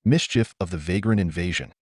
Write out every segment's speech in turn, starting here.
Mischief of the Vagrant Invasion.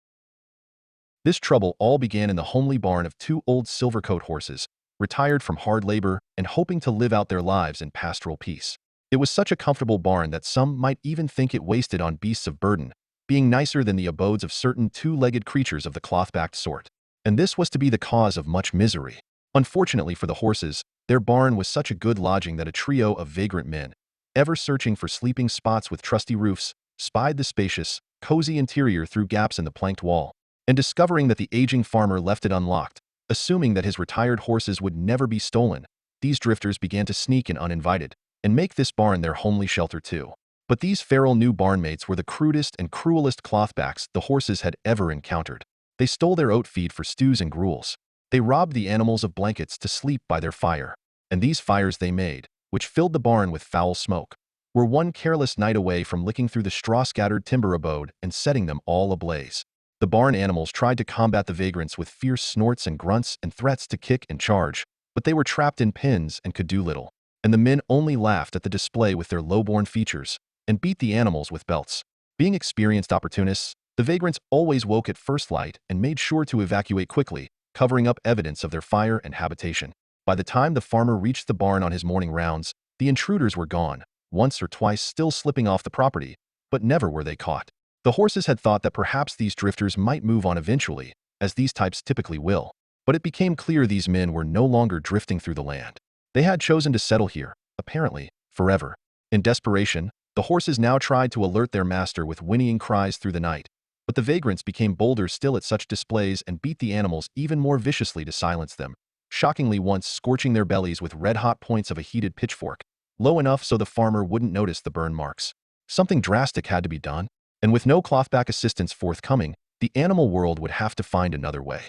This trouble all began in the homely barn of two old silvercoat horses, retired from hard labor and hoping to live out their lives in pastoral peace. It was such a comfortable barn that some might even think it wasted on beasts of burden, being nicer than the abodes of certain two-legged creatures of the cloth-backed sort. And this was to be the cause of much misery. Unfortunately for the horses, their barn was such a good lodging that a trio of vagrant men, ever searching for sleeping spots with trusty roofs, spied the spacious, cozy interior through gaps in the planked wall, and discovering that the aging farmer left it unlocked, assuming that his retired horses would never be stolen, these drifters began to sneak in uninvited, and make this barn their homely shelter too. But these feral new barnmates were the crudest and cruelest clothbacks the horses had ever encountered. They stole their oat feed for stews and gruels. They robbed the animals of blankets to sleep by their fire. And these fires they made, which filled the barn with foul smoke, were one careless night away from licking through the straw-scattered timber abode and setting them all ablaze. The barn animals tried to combat the vagrants with fierce snorts and grunts and threats to kick and charge, but they were trapped in pens and could do little. And the men only laughed at the display with their low-born features and beat the animals with belts. Being experienced opportunists, the vagrants always woke at first light and made sure to evacuate quickly, covering up evidence of their fire and habitation. By the time the farmer reached the barn on his morning rounds, the intruders were gone, once or twice still slipping off the property, but never were they caught. The horses had thought that perhaps these drifters might move on eventually, as these types typically will, but it became clear these men were no longer drifting through the land. They had chosen to settle here, apparently, forever. In desperation, the horses now tried to alert their master with whinnying cries through the night, but the vagrants became bolder still at such displays and beat the animals even more viciously to silence them, shockingly once scorching their bellies with red-hot points of a heated pitchfork, low enough so the farmer wouldn't notice the burn marks. Something drastic had to be done, and with no clothback assistance forthcoming, the animal world would have to find another way.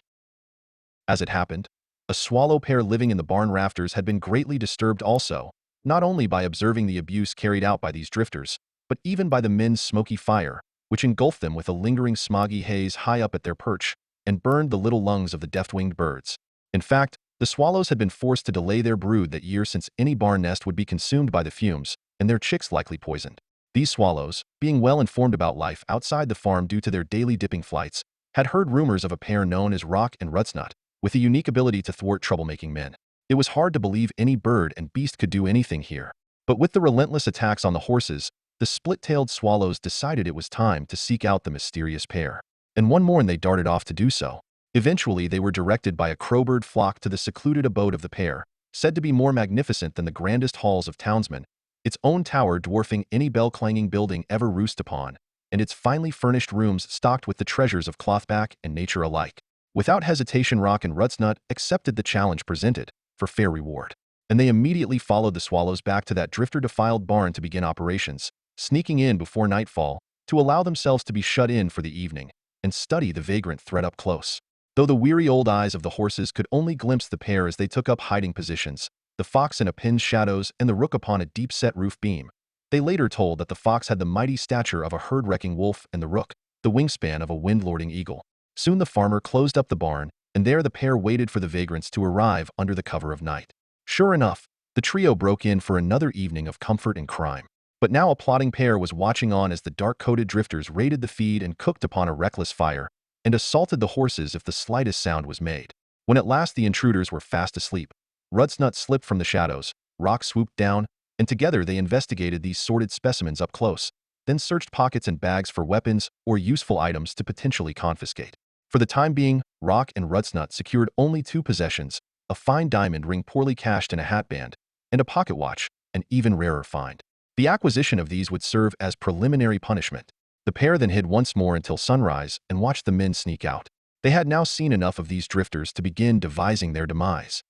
As it happened, a swallow pair living in the barn rafters had been greatly disturbed also, not only by observing the abuse carried out by these drifters, but even by the men's smoky fire, which engulfed them with a lingering smoggy haze high up at their perch and burned the little lungs of the deft-winged birds. In fact, the swallows had been forced to delay their brood that year since any barn nest would be consumed by the fumes, and their chicks likely poisoned. These swallows, being well informed about life outside the farm due to their daily dipping flights, had heard rumors of a pair known as Rock and Rutsnut, with a unique ability to thwart troublemaking men. It was hard to believe any bird and beast could do anything here. But with the relentless attacks on the horses, the split-tailed swallows decided it was time to seek out the mysterious pair. And one morn they darted off to do so. Eventually, they were directed by a crowbird flock to the secluded abode of the pair, said to be more magnificent than the grandest halls of townsmen, its own tower dwarfing any bell-clanging building ever roost upon, and its finely furnished rooms stocked with the treasures of clothback and nature alike. Without hesitation, Rock and Rutsnut accepted the challenge presented, for fair reward. And they immediately followed the swallows back to that drifter-defiled barn to begin operations, sneaking in before nightfall, to allow themselves to be shut in for the evening, and study the vagrant threat up close. Though the weary old eyes of the horses could only glimpse the pair as they took up hiding positions, the fox in a pin's shadows and the rook upon a deep-set roof beam, they later told that the fox had the mighty stature of a herd-wrecking wolf and the rook, the wingspan of a wind-lording eagle. Soon the farmer closed up the barn, and there the pair waited for the vagrants to arrive under the cover of night. Sure enough, the trio broke in for another evening of comfort and crime. But now a plotting pair was watching on as the dark-coated drifters raided the feed and cooked upon a reckless fire, and assaulted the horses if the slightest sound was made. When at last the intruders were fast asleep, Rutsnut slipped from the shadows, Rock swooped down, and together they investigated these sordid specimens up close, then searched pockets and bags for weapons or useful items to potentially confiscate. For the time being, Rock and Rutsnut secured only two possessions, a fine diamond ring poorly cached in a hatband, and a pocket watch, an even rarer find. The acquisition of these would serve as preliminary punishment. The pair then hid once more until sunrise and watched the men sneak out. They had now seen enough of these drifters to begin devising their demise.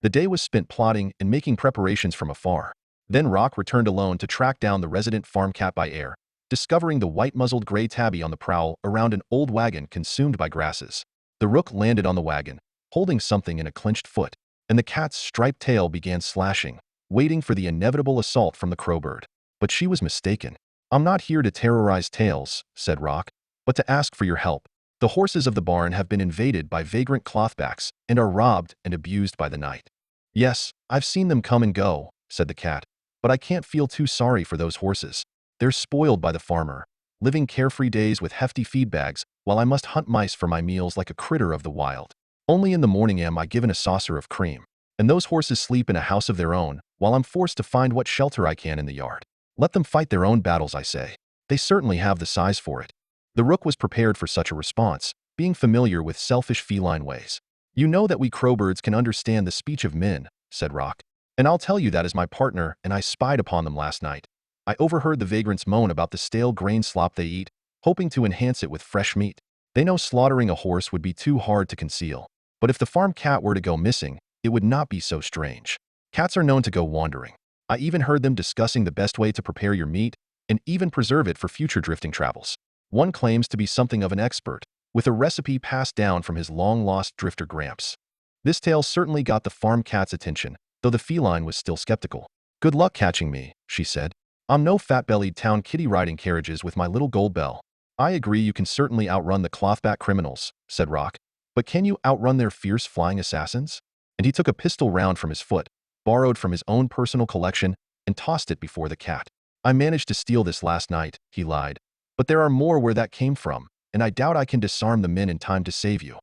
The day was spent plotting and making preparations from afar. Then Rock returned alone to track down the resident farm cat by air, discovering the white-muzzled gray tabby on the prowl around an old wagon consumed by grasses. The rook landed on the wagon, holding something in a clenched foot, and the cat's striped tail began slashing, waiting for the inevitable assault from the crowbird. But she was mistaken. "I'm not here to terrorize tails," said Rock, "but to ask for your help. The horses of the barn have been invaded by vagrant clothbacks and are robbed and abused by the night." "Yes, I've seen them come and go," said the cat, "but I can't feel too sorry for those horses. They're spoiled by the farmer. living carefree days with hefty feed bags, while I must hunt mice for my meals like a critter of the wild. Only in the morning am I given a saucer of cream. And those horses sleep in a house of their own, while I'm forced to find what shelter I can in the yard. Let them fight their own battles, I say. They certainly have the size for it. The rook was prepared for such a response, being familiar with selfish feline ways. You know that we crowbirds can understand the speech of men, said Rock. And I'll tell you that as my partner and I spied upon them last night. I overheard the vagrants moan about the stale grain slop they eat, hoping to enhance it with fresh meat. They know slaughtering a horse would be too hard to conceal. But if the farm cat were to go missing, it would not be so strange. Cats are known to go wandering. I even heard them discussing the best way to prepare your meat and even preserve it for future drifting travels. One claims to be something of an expert, with a recipe passed down from his long-lost drifter Gramps. This tale certainly got the farm cat's attention, though the feline was still skeptical. Good luck catching me, she said. I'm no fat-bellied town kitty riding carriages with my little gold bell. I agree you can certainly outrun the clothback criminals, said Rock. But can you outrun their fierce flying assassins? And he took a pistol round from his foot, borrowed from his own personal collection, and tossed it before the cat. I managed to steal this last night, he lied. But there are more where that came from, and I doubt I can disarm the men in time to save you.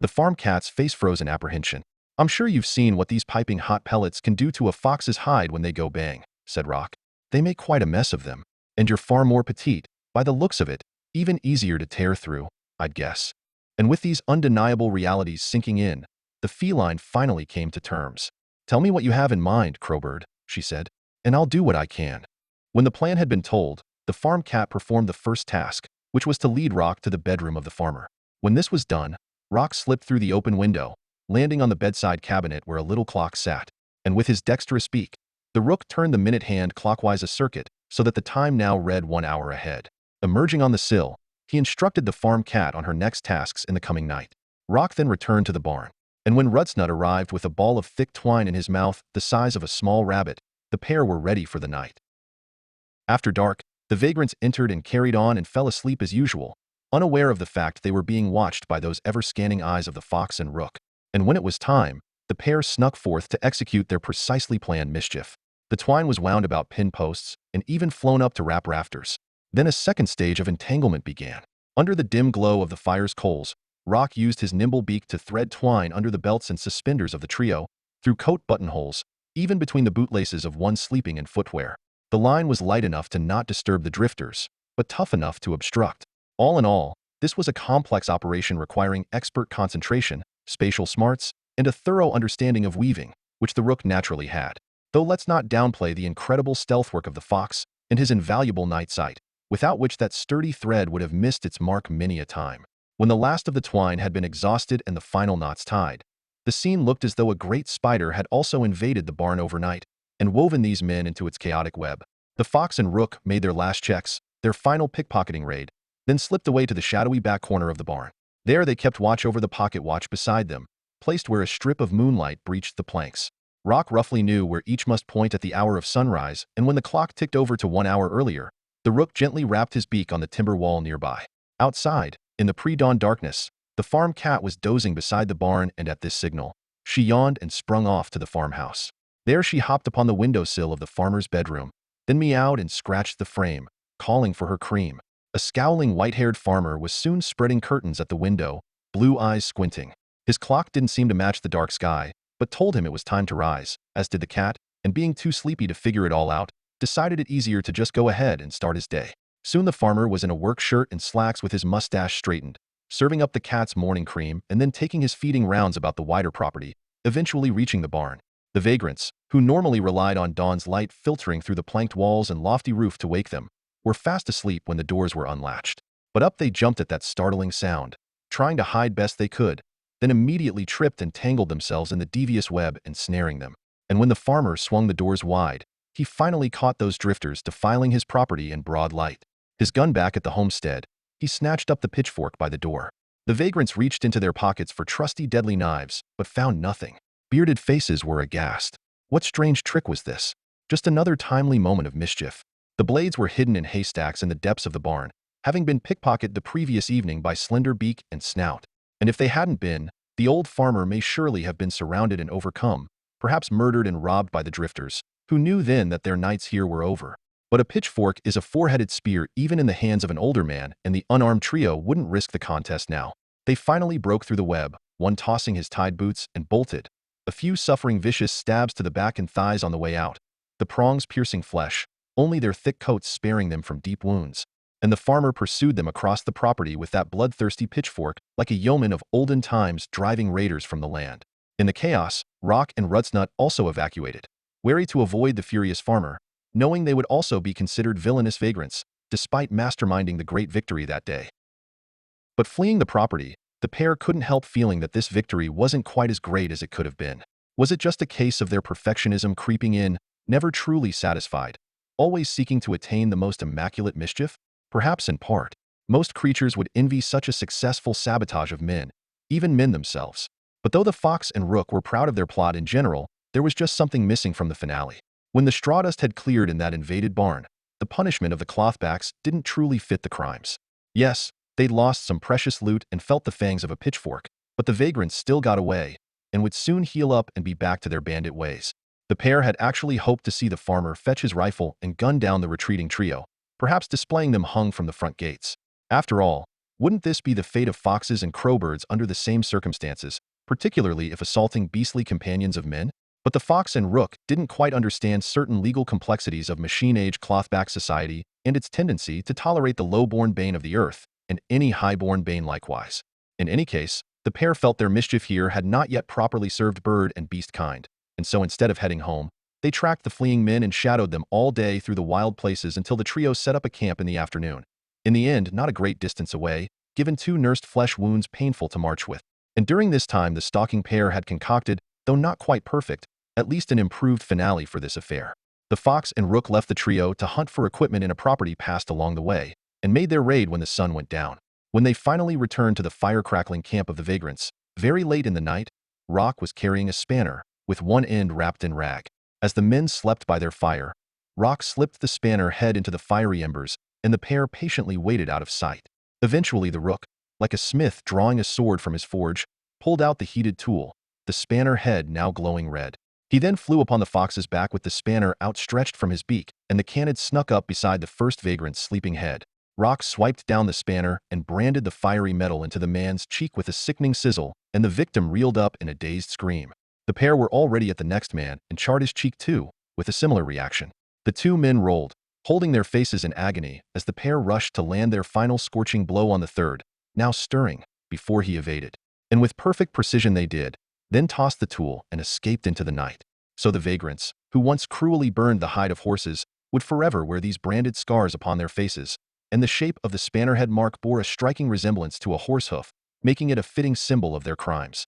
The farm cat's face froze in apprehension. I'm sure you've seen what these piping hot pellets can do to a fox's hide when they go bang, said Rock. They make quite a mess of them, and you're far more petite, by the looks of it, even easier to tear through, I'd guess. And with these undeniable realities sinking in, the feline finally came to terms. Tell me what you have in mind, Crowbird, she said, and I'll do what I can. When the plan had been told, the farm cat performed the first task, which was to lead Rock to the bedroom of the farmer. When this was done, Rock slipped through the open window, landing on the bedside cabinet where a little clock sat, and with his dexterous beak, the rook turned the minute hand clockwise a circuit so that the time now read 1 hour ahead. Emerging on the sill, he instructed the farm cat on her next tasks in the coming night. Rock then returned to the barn, and when Rutsnut arrived with a ball of thick twine in his mouth the size of a small rabbit, the pair were ready for the night. After dark, the vagrants entered and carried on and fell asleep as usual, unaware of the fact they were being watched by those ever-scanning eyes of the fox and rook. And when it was time, the pair snuck forth to execute their precisely planned mischief. The twine was wound about pin posts and even flown up to wrap rafters. Then a second stage of entanglement began. Under the dim glow of the fire's coals, Rock used his nimble beak to thread twine under the belts and suspenders of the trio, through coat buttonholes, even between the bootlaces of one's sleeping and footwear. The line was light enough to not disturb the drifters, but tough enough to obstruct. All in all, this was a complex operation requiring expert concentration, spatial smarts, and a thorough understanding of weaving, which the rook naturally had. Though let's not downplay the incredible stealth work of the fox and his invaluable night sight, without which that sturdy thread would have missed its mark many a time. When the last of the twine had been exhausted and the final knots tied, the scene looked as though a great spider had also invaded the barn overnight and woven these men into its chaotic web. The fox and rook made their last checks, their final pickpocketing raid, then slipped away to the shadowy back corner of the barn. There they kept watch over the pocket watch beside them, placed where a strip of moonlight breached the planks. Rock roughly knew where each must point at the hour of sunrise, and when the clock ticked over to 1 hour earlier, the rook gently rapped his beak on the timber wall nearby. Outside, in the pre-dawn darkness, the farm cat was dozing beside the barn, and at this signal, she yawned and sprung off to the farmhouse. There she hopped upon the windowsill of the farmer's bedroom, then meowed and scratched the frame, calling for her cream. A scowling white-haired farmer was soon spreading curtains at the window, blue eyes squinting. His clock didn't seem to match the dark sky, but told him it was time to rise, as did the cat, and being too sleepy to figure it all out, decided it easier to just go ahead and start his day. Soon the farmer was in a work shirt and slacks with his mustache straightened, serving up the cat's morning cream and then taking his feeding rounds about the wider property, eventually reaching the barn. The vagrants, who normally relied on dawn's light filtering through the planked walls and lofty roof to wake them, were fast asleep when the doors were unlatched. But up they jumped at that startling sound, trying to hide best they could, then immediately tripped and tangled themselves in the devious web ensnaring them. And when the farmer swung the doors wide, he finally caught those drifters defiling his property in broad light. His gun back at the homestead, he snatched up the pitchfork by the door. The vagrants reached into their pockets for trusty deadly knives, but found nothing. Bearded faces were aghast. What strange trick was this? Just another timely moment of mischief. The blades were hidden in haystacks in the depths of the barn, having been pickpocketed the previous evening by Slender Beak and Snout. And if they hadn't been, the old farmer may surely have been surrounded and overcome, perhaps murdered and robbed by the drifters, who knew then that their nights here were over. But a pitchfork is a four-headed spear even in the hands of an older man, and the unarmed trio wouldn't risk the contest now. They finally broke through the web, one tossing his tied boots, and bolted, a few suffering vicious stabs to the back and thighs on the way out, the prongs piercing flesh, only their thick coats sparing them from deep wounds. And the farmer pursued them across the property with that bloodthirsty pitchfork like a yeoman of olden times driving raiders from the land. In the chaos, Rock and Rutsnut also evacuated, wary to avoid the furious farmer, knowing they would also be considered villainous vagrants, despite masterminding the great victory that day. But fleeing the property, the pair couldn't help feeling that this victory wasn't quite as great as it could have been. Was it just a case of their perfectionism creeping in, never truly satisfied, always seeking to attain the most immaculate mischief? Perhaps in part. Most creatures would envy such a successful sabotage of men, even men themselves. But though the fox and rook were proud of their plot in general, there was just something missing from the finale. When the straw dust had cleared in that invaded barn, the punishment of the clothbacks didn't truly fit the crimes. Yes, they'd lost some precious loot and felt the fangs of a pitchfork, but the vagrants still got away, and would soon heal up and be back to their bandit ways. The pair had actually hoped to see the farmer fetch his rifle and gun down the retreating trio, perhaps displaying them hung from the front gates. After all, wouldn't this be the fate of foxes and crowbirds under the same circumstances, particularly if assaulting beastly companions of men? But the fox and rook didn't quite understand certain legal complexities of machine-age clothback society and its tendency to tolerate the low-born bane of the earth, and any high-born bane likewise. In any case, the pair felt their mischief here had not yet properly served bird and beast kind, and so instead of heading home, they tracked the fleeing men and shadowed them all day through the wild places until the trio set up a camp in the afternoon. In the end, not a great distance away, given two nursed flesh wounds painful to march with. And during this time the stalking pair had concocted, though not quite perfect, at least an improved finale for this affair. The fox and rook left the trio to hunt for equipment in a property passed along the way, and made their raid when the sun went down. When they finally returned to the fire-crackling camp of the vagrants, very late in the night, Rock was carrying a spanner, with one end wrapped in rag. As the men slept by their fire, Rock slipped the spanner head into the fiery embers, and the pair patiently waited out of sight. Eventually the rook, like a smith drawing a sword from his forge, pulled out the heated tool, the spanner head now glowing red. He then flew upon the fox's back with the spanner outstretched from his beak, and the canid snuck up beside the first vagrant's sleeping head. Rock swiped down the spanner and branded the fiery metal into the man's cheek with a sickening sizzle, and the victim reeled up in a dazed scream. The pair were already at the next man and charred his cheek too, with a similar reaction. The two men rolled, holding their faces in agony as the pair rushed to land their final scorching blow on the third, now stirring, before he evaded. And with perfect precision they did, then tossed the tool and escaped into the night. So the vagrants, who once cruelly burned the hide of horses, would forever wear these branded scars upon their faces, and the shape of the spannerhead mark bore a striking resemblance to a horse hoof, making it a fitting symbol of their crimes.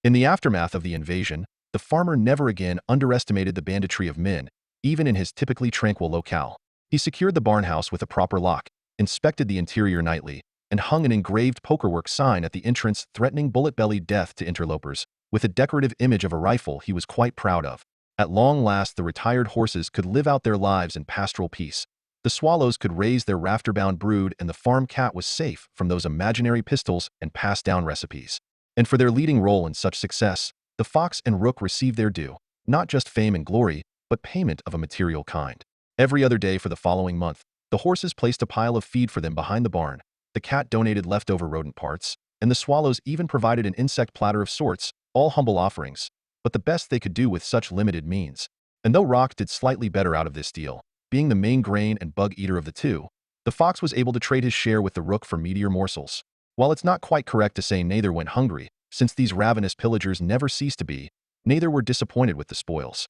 In the aftermath of the invasion, the farmer never again underestimated the banditry of men, even in his typically tranquil locale. He secured the barn house with a proper lock, inspected the interior nightly, and hung an engraved pokerwork sign at the entrance threatening bullet-bellied death to interlopers, with a decorative image of a rifle he was quite proud of. At long last the retired horses could live out their lives in pastoral peace. The swallows could raise their rafter-bound brood, and the farm cat was safe from those imaginary pistols and passed-down recipes. And for their leading role in such success, the fox and rook received their due, not just fame and glory, but payment of a material kind. Every other day for the following month, the horses placed a pile of feed for them behind the barn, the cat donated leftover rodent parts, and the swallows even provided an insect platter of sorts, all humble offerings, but the best they could do with such limited means. And though Rock did slightly better out of this deal, being the main grain and bug eater of the two, the fox was able to trade his share with the rook for meatier morsels. While it's not quite correct to say neither went hungry, since these ravenous pillagers never ceased to be, neither were disappointed with the spoils.